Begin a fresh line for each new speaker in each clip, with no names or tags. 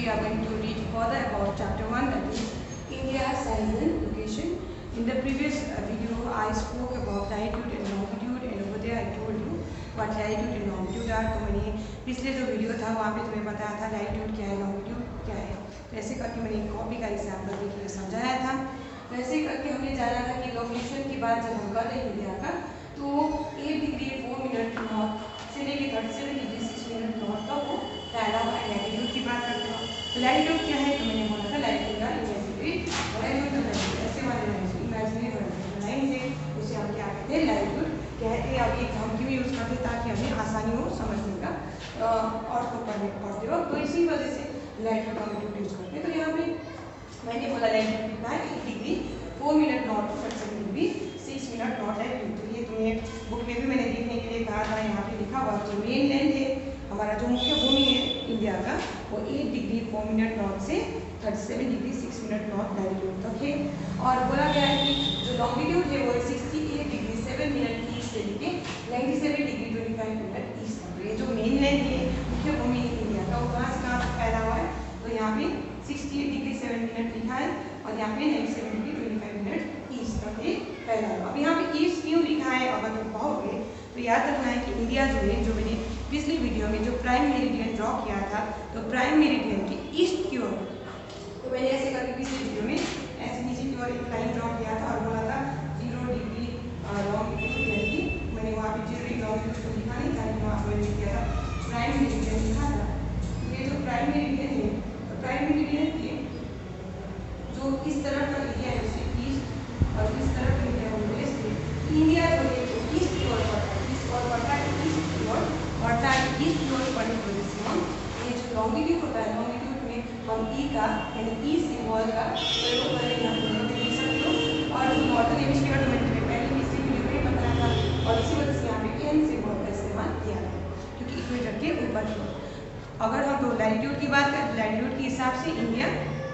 we are going to read further about chapter 1, that is India, size and location. In the previous video, I spoke about latitude and longitude, and over there I told you what latitude and longitude are. तो मैंने पिछले जो video था वहाँ पे तुम्हें बताया था latitude क्या है, longitude क्या है. तो ऐसे करके मैंने कॉपी का एग्जाम्पल भी किया समझाया था. तो ऐसे करके हमने जाना था कि लोकेशन की बात जब हम कर रहे हैं इंडिया का, तो 8 डिग्री 4 मिनट नॉर्थ से लेकर 37 डिग्री 6 मिनट नॉर्थ का वो फैला हुआ है. लैटिट्यूड की बात करते हैं. तो लैटिट्यूड क्या है, तो मैंने बोला था लैटिट्यूड का इमेजिनरी ऐसे वाले इमेजिनरी लाइन से उसे हम क्या कहते हैं, लैटिट्यूड कहते हैं. अभी हम क्यों यूज़ करते हैं, ताकि हमें आसानी हो समझने का और को पढ़ते वक्त. तो इसी वजह से लैटिट्यूड लॉन्गिट्यूड यूज़ करते हैं. तो यहाँ पे मैंने बोला लैटिट्यूड कितना है, 8 degree 4 minute north to 37 degree 6 minute north latitude. तो ये तुम्हें बुक में भी मैंने देखने के लिए कहा था. यहाँ पे लिखा हुआ जो मेन लैंड है, हमारा जो मुख्य भूमि है इंडिया का, वो 8 डिग्री 4 मिनट नॉर्थ से 37 डिग्री 6 मिनट नॉर्थ लैटिट्यूड तक है. और बोला गया है कि जो लॉन्गिट्यूड है वो 68 डिग्री 7 मिनट ईस्ट से लेके 97 डिग्री 25 मिनट ईस्ट तक. ये जो मेन लैंड है, मुख्य भूमि इंडिया का, वो कहाँ से कहाँ तक फैला हुआ है, तो यहाँ पे 68 डिग्री 7 मिनट लिखा है और यहाँ पे 97 डिग्री 25 मिनट ईस्ट तक ये फैला हुआ. अब यहाँ पे ईस्ट क्यों लिखा है, अगर तुम पाओगे तो याद रखना है कि इंडिया जो है, जो मैंने पिछली वीडियो में जो प्राइम मेरिडियन ड्रॉ किया था, तो प्राइम मेरिडियन की ईस्ट की ओर, तो मैंने ऐसे करके पिछली वीडियो में ऐसे नीचे की ओर एक लाइन ड्रॉ किया था और बोला था 0 डिग्री लॉन्गिट्यूड, यानी कि मैंने वहाँ पे 0 डिग्री लॉन्गिट्यूड को लिखा नहीं था, वहाँ पर मैंने किया था प्राइम मेरिडियन लिखा था. ये जो प्राइम मेरिडियन है, तो प्राइम मेरिडियन के जो इस तरह का एरिया है उसे ईस्ट और इस तरह का एरिया है वेस्ट. इंडिया जो है ईस्ट की ओर पड़ता है, ईस्ट और पड़ता है, ईस्ट की ओर पड़ता है. ईस्ट की ओर पड़ने की वजह से हम ये जो लॉन्गिट्यूड होता है, लॉन्गिट्यूड में हम ई का यानी ई सिंबल का प्रयोग करें, यहाँ पर देख सकते हो. और जो नॉर्थन हेमिस्फीयर तो मैंने पहले भी इसी वीडियो में बताया था, और इसी वजह से यहाँ पे एन सिंबल का इस्तेमाल किया है, क्योंकि इक्वेटर के ऊपर की ओर. अगर हम तो लैटिट्यूड की बात करें, लैटिट्यूड के हिसाब से इंडिया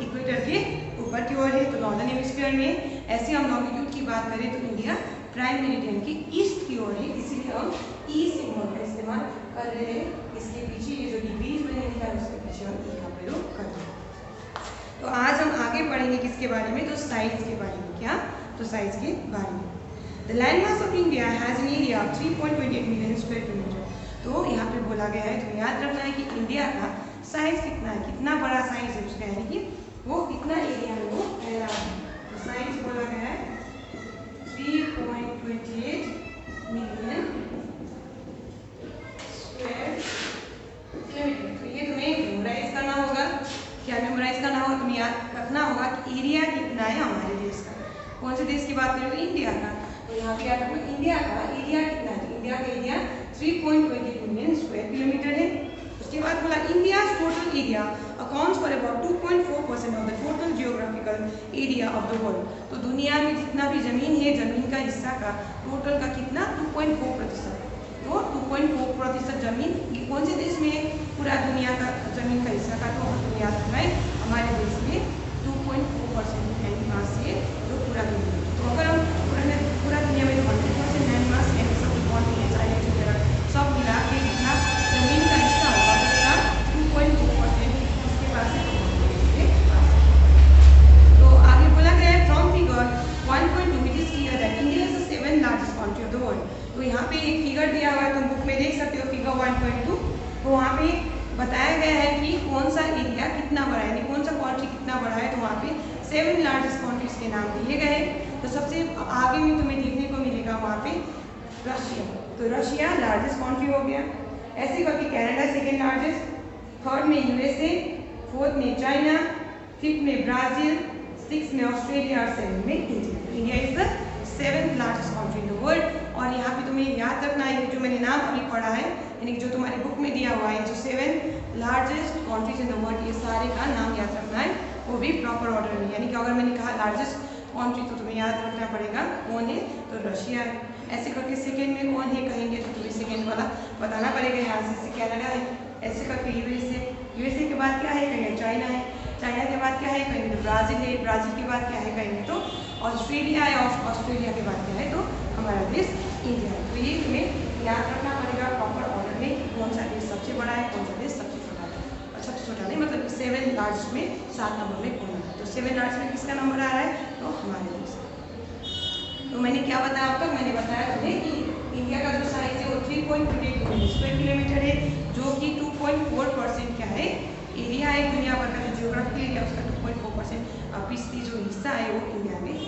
इक्वेटर के ऊपर की ओर है, तो नॉर्दर्न हेमिस्फीयर में. ऐसे हम लॉन्गिट्यूड की बात करें तो इंडिया प्राइम मेरिडियन की ईस्ट की ओर है, इसीलिए हम ई सिंबल का इस्तेमाल कर रहे हैं. इसके पीछे ये जो डिग्रीज मैंने लिखा है उसके पीछे हम ई का प्रयोग कर रहे हैं. तो आज हम आगे पढ़ेंगे किसके बारे में, तो साइज के बारे में. क्या, तो साइज के बारे में. The land mass of India has an area of 3.28 million square kilometre. तो यहाँ पे बोला गया है, तो याद रखना है कि इंडिया का साइज कितना है, कितना बड़ा साइज है उसका, यानी कि वो कितना एरिया में वो फैला है. तो साइज बोला गया है 3.28 मिलियन स्क्वायर किलोमीटर. तो ये तुम्हें मेमोराइज करना होगा. क्या मेमोराइज करना होगा, तुम्हें याद रखना होगा कि एरिया कितना है हमारे देश का. कौन से देश की बात करें, तो इंडिया का. तो यहाँ पे याद रखना इंडिया का एरिया कितना है, तो इंडिया का एरिया 3.28 मिलियन स्क्वायर किलोमीटर है. उसके बाद बोला India total area accounts for about 2.4% of the total geographical area of the world. तो दुनिया में जितना भी जमीन है, जमीन का हिस्सा का टोटल का कितना 2.4%. तो 2.4% जमीन कौन से देश में है, पूरा दुनिया का जमीन का हिस्सा का. तो हमें याद रखना है हमारे देश में 2.4% लैंड मास है जो पूरा दुनिया. तो अगर हम पूरा दुनिया में 100% लैंड मास है, सब कॉन्टिनेंट्स आइलैंड्स वगैरह सब मिला के जितना जमीन का हिस्सा होगा उसका 2.4% उसके पास है. तो आगे बोला गया है from figure 1.2 it is clear that India is the 7th largest country of the world. तो यहाँ पे एक फिगर दिया हुआ है, तुम बुक में देख सकते हो फिगर 1.2. तो वहाँ पे बताया गया है कि कौन सा एरिया कितना बड़ा है, यानी कौन सा कंट्री कितना बड़ा है. तो वहाँ पे 7 लार्जेस्ट कंट्रीज के नाम दिए गए. तो सबसे आगे में तुम्हें देखने को मिलेगा वहाँ पे रशिया. तो रशिया लार्जेस्ट कंट्री हो गया. ऐसे करके कनाडा सेकेंड लार्जेस्ट, थर्ड में यूएसए, फोर्थ में चाइना, फिफ्थ में ब्राज़ील, सिक्स में ऑस्ट्रेलिया और सेवन में इंडिया. तो India is the 7th largest country in the world. और यहाँ पे तुम्हें याद रखना है जो मैंने नाम अभी पढ़ा है, यानी जो तुम्हारे बुक में दिया हुआ है, जो 7 largest countries in the world, ये सारे का नाम याद रखना है, वो भी प्रॉपर ऑर्डर में. यानी कि अगर मैंने कहा लार्जेस्ट कंट्री तो तुम्हें याद रखना पड़ेगा कौन है, तो रशिया है. ऐसे करके सेकेंड में कौन है कहेंगे तो तुम्हें सेकेंड वाला बताना पड़ेगा. यहाँ से कनाडा है. ऐसे करके यूएसए के बाद क्या है कहेंगे चाइना है. चाइना के बाद क्या है कहेंगे तो ब्राज़ील है. ब्राज़ील के बाद क्या है कहेंगे तो ऑस्ट्रेलिया है. और ऑस्ट्रेलिया के बाद क्या है तो हमारा देश इंडिया है. तो ये तुम्हें याद रखना पड़ेगा प्रॉपर ऑर्डर में कि कौन सा देश सबसे बड़ा है, कौन सा देश सबसे छोटा है. और सबसे छोटा नहीं मतलब 7 लार्जेस्ट में 7 नंबर में कौन आता है। तो 7 लार्जेस्ट में किसका नंबर आ रहा है, तो हमारे देश। तो मैंने क्या बताया अब तक, मैंने बताया तुम्हें कि इंडिया का जो साइज है वो 3.28 मिलियन स्क्वायर किलोमीटर है, जो कि 2.4% क्या है एरिया है। दुनिया भर का जो जियोग्राफिकल एरिया उसका 2.4% पिछली जो हिस्सा है वो इंडिया में है।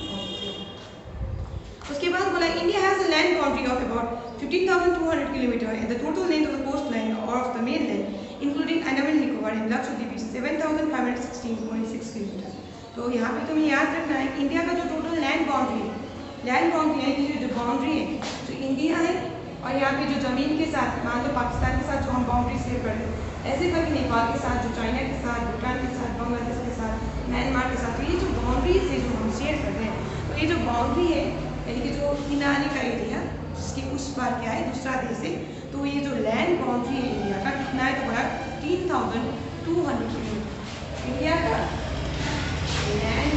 उसके बाद बोला India has a land boundary of about 15,200 kilometre and the total length of the coast line और of the mainland including Andaman Nicobar and Lakshadweep 7,516.6 kilometre. तो यहाँ पे तुम्हें याद रखना है कि इंडिया का जो टोटल लैंड बाउंड्री है कि जो बाउंड्री है जो इंडिया है, और यहाँ पे जो ज़मीन के साथ मान लो पाकिस्तान के साथ जो हम बाउंड्री शेयर कर रहे हैं, ऐसे करके नेपाल के साथ, जो चाइना के साथ, भूटान के साथ, बांग्लादेश के साथ, म्यांमार के साथ, तो ये जो बाउंड्रीज है जो हम शेयर कर रहे हैं, तो ये जो बाउंड्री है यानी कि जो किनारे का एरिया जिसके उस पार क्या है दूसरा देश है, तो ये जो लैंड बाउंड्री है इंडिया का कितना है, तो बड़ा 15,200 किलोमीटर इंडिया का लैंड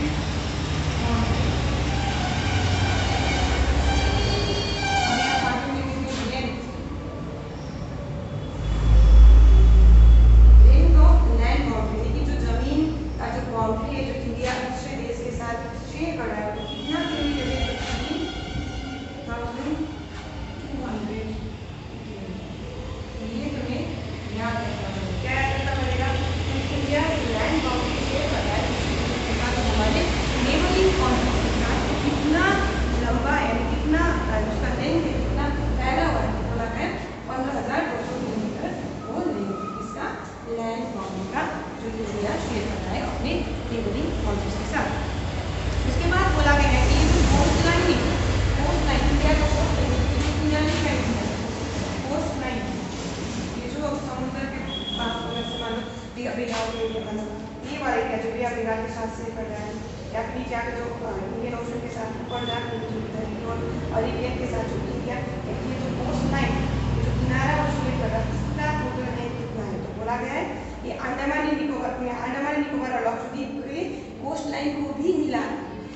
अंडमान निकोबार और लक्षद्वीप के कोस्ट लाइन को भी मिला।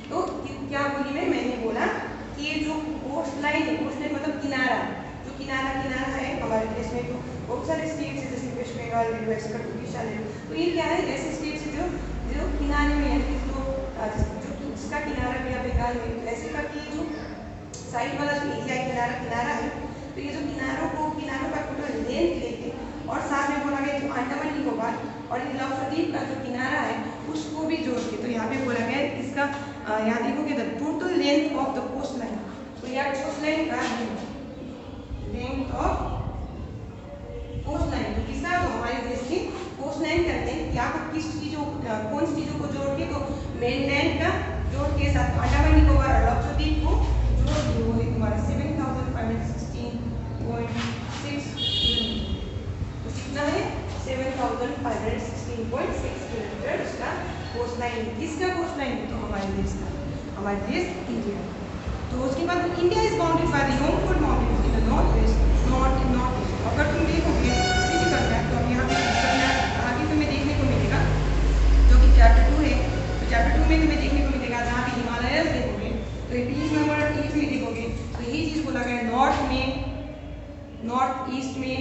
तो क्या बोली मैंने बोला कि ये जो कोस्ट लाइन है, कोस्ट लाइन मतलब किनारा, जो किनारा है हमारे देश में, तो बहुत सारे स्टेट्स है जैसे वेस्ट बंगाल ले लो, ऐसे करके उड़ीसा ले लो, तो ये क्या है ऐसे स्टेट्स है जो किनारे में यानी कि जो जिसका किनारा भी बंगाल में, ऐसे करके जो साइड वाला जो एरिया किनारा है, तो ये जो किनारों का टोटल लेंथ लेके और साथ में बोला गया जो अंडमान निकोबार और लक्षद्वीप का जो किनारा है उसको भी जोड़ के, तो यहाँ पे बोला गया इसका यहाँ देखोगे the total length of the coast line, तो यहाँ कोस्ट लाइन का लेंथ ऑफ कोस्ट लाइन, तो किसका, तो हमारे देश की कोस्ट लाइन करते हैं यहाँ पर किस चीजों कौन चीजों को जोड़ के, तो मेनलैंड का जोड़ के साथ अंडमान निकोबार और लक्षद्वीप को जोड़ के वो है तुम्हारा 7,516.6 तो कितना है 7,516.6 किलोमीटर उसका कोस्ट लाइन है। किसका कोस्ट लाइन है, तो हमारे देश का, हमारे देश इंडिया। तो उसके बाद India is bounded by the young fold mountains in the north west north east. अगर तुम देखोगे फिजिकल मैप, तो अब यहाँ पे आगे तुम्हें देखने को मिलेगा जो कि चैप्टर 2 है, तो चैप्टर 2 में तुम्हें देखने को मिलेगा जहाँ पे हिमालयस देखोगे, तो पेज नंबर 1 में देखोगे तो यही चीज़ बोला गया नॉर्थ में, नॉर्थ ईस्ट में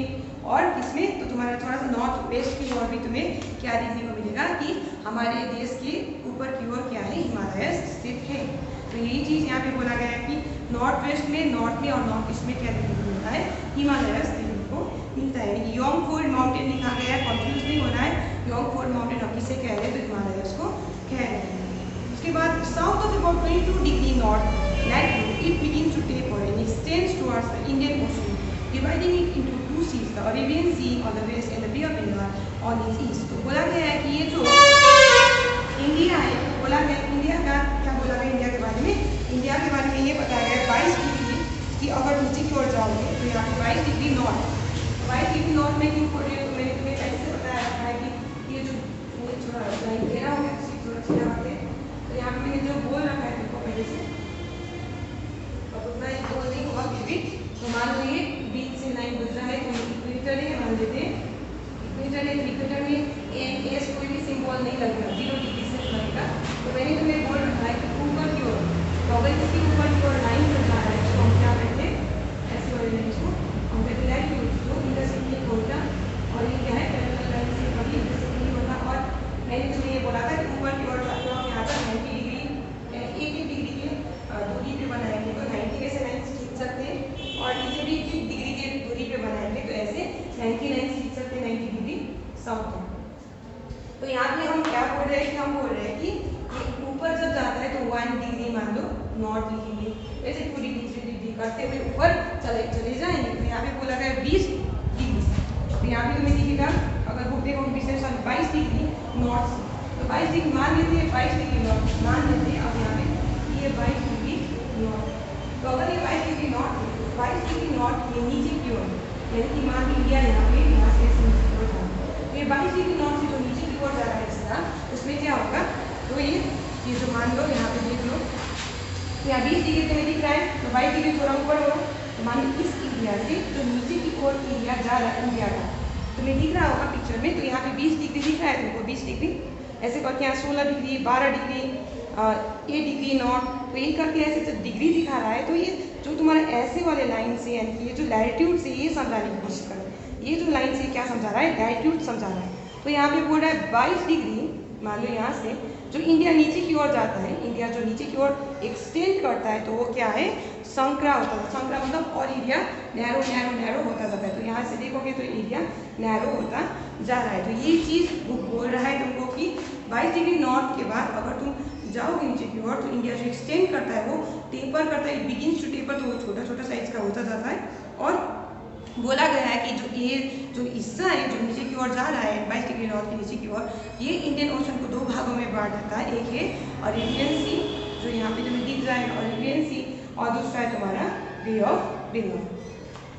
और किसमें, तो तुम्हारा थोड़ा सा नॉर्थ वेस्ट की ओर भी तुम्हें क्या देखने को मिलेगा कि हमारे देश के ऊपर की ओर क्या है हिमालयस स्थित है। तो यही चीज़ यहाँ पे बोला गया है कि नॉर्थ वेस्ट में, नॉर्थ में और नॉर्थ ईस्ट में क्या देखने को मिलता है, हिमालयस देखने को मिलता है। योंगफोर्ड माउंटेन लिखा गया है, कॉन्फ्यूज नहीं होना है, योंगफोर्ड माउंटेन हम किसे कह रहे हैं, तो हिमालयस को कह रहे हैं। उसके बाद south of about 22 degree north latitude it begins to taper and extends towards the Indian ocean dividing it into two seas, the Arabian Sea on the west and the Bay of Bengal on its east। तो बोला गया है कि ये जो India है, तो बोला गया इंडिया का क्या बोला गया इंडिया के बारे में, इंडिया के बारे में ये बताया गया 22 डिग्री की अगर नीचे की ओर जाओगे तो यहाँ पे 22 डिग्री नॉर्थ, 22 डिग्री नॉर्थ में क्यों बोल रही हूँ, तो मैंने तुम्हें कैसे बताया रखा है कि ये जो थोड़ा लाइन घेरा हो गया थोड़ा सीधा बात है, तो यहाँ पे मैंने जो बोल रखा है देखो पहले से, अब उतना बोल नहीं हुआ फिर भी, तो मान लो ये बीच से लाइन गुजरा है, तो इक्वेटर है मान लेते हैं, इक्वेटर है, इक्वेटर में एन एस कोई भी सिंबल नहीं लगेगा, 0 डिग्री से लगेगा। तो मैंने तुम्हें बोल रखा है कि ऊपर की ओर, तो अगर इसकी ऊपर की ओर लाइन गुजरा है तो हम क्या करते हैं, ऐसे वाली लाइन को हम कहते हैं लैटिट्यूड, तो इधर से क्लिक होगा तो यहाँ पे हम क्या बोल रहे हैं कि हम बोल रहे हैं कि ऊपर जब जाता है तो 1 डिग्री मान लो नॉर्थ लिखेंगे, वैसे 2 डिग्री 3 डिग्री करते हुए ऊपर चले जाएंगे। तो यहाँ पे बोला गया 20 डिग्री, तो यहाँ पे तुम्हें दिखेगा अगर बुक देखो 22 डिग्री नॉर्थ से, तो 22 डिग्री मान लेते हैं, 22 डिग्री नॉर्थ मान लेते हैं। अब यहाँ पे ये 22 डिग्री नॉर्थ, तो अगर ये 22 डिग्री नॉर्थ ये नीचे की ओर, यानी कि मान लिया यहाँ से ऐसे नीचे की ओर जाना, तो ये 22 डिग्री नॉर्थ से जो नीचे की ओर जा रहा है इसका, उसमें क्या होगा, तो ये जो मान लो यहाँ पे देख लो, तो यहाँ 20 डिग्री तुम्हें दिख रहा है, तो 22 डिग्री थोड़ा ऊपर हो, तो मान लो इस एरिया से जो नीचे की ओर एरिया जा रहा है इंडिया का, तुम्हें दिख रहा होगा पिक्चर में, तो यहाँ पे 20 डिग्री दिख रहा है तुमको, 20 डिग्री ऐसे करके यहाँ 16 डिग्री 12 डिग्री 8 डिग्री नॉर्थ, तो ये करके ऐसे जब डिग्री दिखा रहा है, तो ये जो तुम्हारा ऐसे वाले लाइन से यानी कि ये जो लैटिट्यूड से ये समझाने की कोशिश करो, ये जो लाइन से क्या समझा रहा है, लैटिट्यूड समझा रहा है। तो यहाँ पे बोल रहा है 22 डिग्री, मान लो यहाँ से जो इंडिया नीचे की ओर जाता है, इंडिया जो नीचे की ओर एक्सटेंड करता है, तो वो क्या है, संकरा होता है। संकरा मतलब और एरिया नैरो नैरो नैरो होता जाता है, तो यहाँ से देखोगे तो एरिया नैरो होता जा रहा है। तो ये चीज़ बुक बोल रहा है तुमको कि 22 डिग्री नॉर्थ के बाद अगर तुम जाओगे नीचे की ओर, तो इंडिया जो एक्सटेंड करता है वो टेपर करता है, बिगिंस टू टेपर, तो वो छोटा छोटा साइज का होता जाता है। और बोला गया है कि जो हिस्सा है जो नीचे की ओर जा रहा है 22 डिग्री नॉर्थ के नीचे की ओर, ये इंडियन ओशन को 2 भागों में बांट देता है। एक है अरेबियन सी, जो यहाँ पे तुम्हें दिख रहा है अरेबियन सी, और दूसरा है तुम्हारा बे ऑफ बंगाल।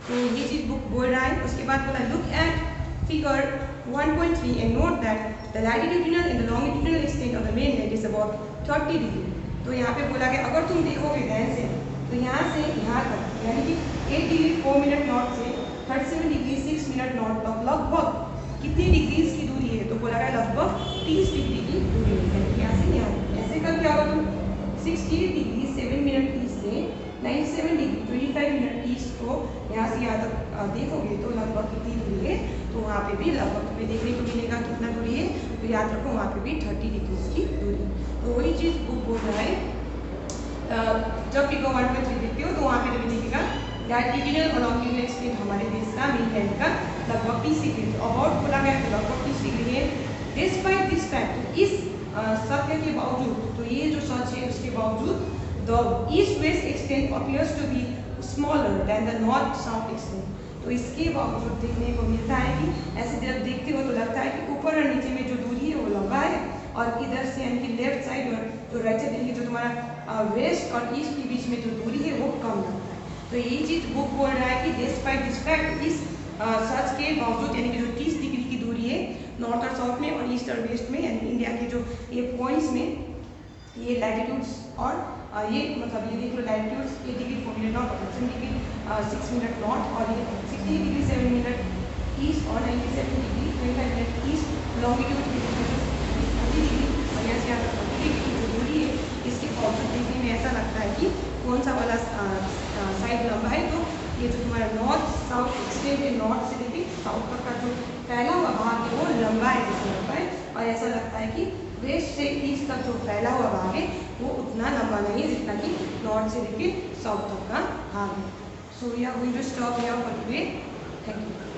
तो ये चीज़ बुक बोल रहा है। उसके बाद बोला look at figure 1.3 and note that the latitudinal and the longitudinal extent of the mainland is about 30 degree. तो यहाँ पे बोला गया अगर तुम देखोगे ध्यान से, तो यहाँ से यहाँ तक यानी कि 8 डिग्री 4 मिनट नॉर्थ से 37 डिग्री 6 मिनट नॉर्थ तक लगभग कितनी डिग्रीज की दूरी है, तो बोला गया लगभग 30 डिग्री की दूरी है। यानी कि यहाँ से यहाँ ऐसे कर क्या होगा, तुम 60 डिग्री 7 मिनट ईस्ट से 97 डिग्री 25 मिनट ईस्ट को यहाँ से यहाँ तक देखोगे तो लगभग कितनी दूरी है, तो वहाँ पे भी लगभग तुम्हें देखने को मिलेगा कितना दूरी है, तो याद रखो वहाँ पे भी 30 डिग्रीज की दूरी। तो वही चीज़ बुक बोल रहा है। जब फिगर 1.3 देखते हो तो वहाँ पे तुम्हें दिखेगा लैटिट्यूडिनल और लॉन्गिट्यूडिनल एक्सटेंट हमारे देश का मेनलैंड का लगभग 30 डिग्री, अबाउट बोला गया तो लगभग 30 डिग्री है। डिस्पाइट दिस फैक्ट, इस सत्य के बावजूद, तो ये जो सच है उसके बावजूद, the east west extent appears to be smaller than the north south extent. तो इसके बावजूद देखने को मिलता है कि ऐसे जब देखते हो तो लगता है कि ऊपर और नीचे में जो दूरी है वो लंबा है, और इधर से यानी कि लेफ्ट साइड और जो राइट साइड यानी कि जो तुम्हारा वेस्ट और ईस्ट के बीच में जो दूरी है वो कम लगता है। तो ये चीज़ बुक बोल रहा है कि डिस्पाइट दिस फैक्ट, इस सच के बावजूद यानी कि जो 30 डिग्री की दूरी है नॉर्थ और साउथ में और ईस्ट और वेस्ट में, यानी इंडिया के जो ये पॉइंट्स में ये लैटिट्यूड्स और ये मतलब ये देख लो लैटिट्यूड्स 8 डिग्री 4 मिनट नॉर्थ और 7 डिग्री 6 मिनट नॉर्थ, और ये 60 डिग्री 7 मिनट ईस्ट और 97 degree 25 minute east longitude 30 degree, और यहाँ से यहाँ तक 30 डिग्री जो दूरी है, इसके बावजूद देखने में ऐसा लगता है कि कौन सा वाला साइड लंबा है। तो ये जो तुम्हारा नॉर्थ साउथ एक्सटेंट है, नॉर्थ से लेके साउथ तक का जो फैला हुआ भाग है वो लंबा है जैसा लगता है, और ऐसा लगता है कि वेस्ट से ईस्ट तक जो फैला हुआ भाग है वो उतना लंबा नहीं है जितना कि नॉर्थ से लेके साउथ तक का भाग है। So we are going to stop here for today. Thank you.